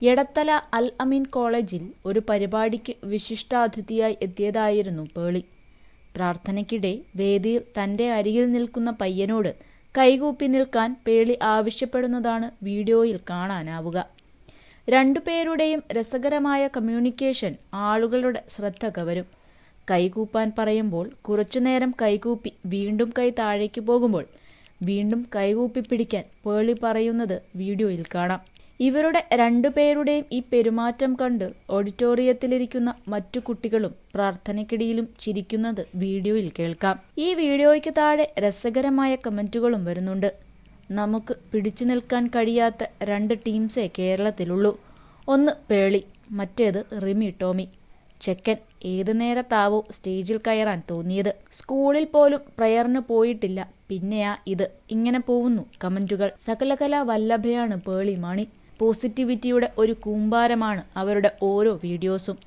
എടത്തല അൽ അമീൻ കോളേജിൽ ഒരു പരിപാടിക്ക് വിശിഷ്ടാതിഥിയായി എത്തിയതായിരുന്നു പേളി. പ്രാർത്ഥനയ്ക്കിടെ വേദിയിൽ തന്റെ അരികിൽ നിൽക്കുന്ന പയ്യനോട് കൈകൂപ്പി നിൽക്കാൻ പേളി ആവശ്യപ്പെടുന്നതാണ് വീഡിയോയിൽ കാണാനാവുക. രണ്ടുപേരുടെയും രസകരമായ കമ്മ്യൂണിക്കേഷൻ ആളുകളുടെ ശ്രദ്ധ കവരും. കൈകൂപ്പാൻ പറയുമ്പോൾ കുറച്ചുനേരം കൈകൂപ്പി വീണ്ടും കൈ താഴേക്ക് പോകുമ്പോൾ വീണ്ടും കൈകൂപ്പി പിടിക്കാൻ പേളി പറയുന്നത് വീഡിയോയിൽ കാണാം. ഇവരുടെ രണ്ടുപേരുടെയും ഈ പെരുമാറ്റം കണ്ട് ഓഡിറ്റോറിയത്തിലിരിക്കുന്ന മറ്റു കുട്ടികളും പ്രാർത്ഥനയ്ക്കിടയിലും ചിരിക്കുന്നത് വീഡിയോയിൽ കേൾക്കാം. ഈ വീഡിയോയ്ക്ക് താഴെ രസകരമായ കമന്റുകളും വരുന്നുണ്ട്. നമുക്ക് പിടിച്ചു നിൽക്കാൻ കഴിയാത്ത രണ്ട് ടീംസേ കേരളത്തിലുള്ളൂ. ഒന്ന് പേളി, മറ്റേത് റിമി ടോമി. ചെക്കൻ ഏതു നേരത്താവോ സ്റ്റേജിൽ കയറാൻ തോന്നിയത്. സ്കൂളിൽ പോലും പ്രയറിന് പോയിട്ടില്ല, പിന്നെയാ ഇത്. ഇങ്ങനെ പോകുന്നു കമന്റുകൾ. സകലകലാ വല്ലഭയാണ് പേളി മാണി. പോസിറ്റിവിറ്റിയുടെ ഒരു കൂമ്പാരമാണ് അവരുടെ ഓരോ വീഡിയോസും.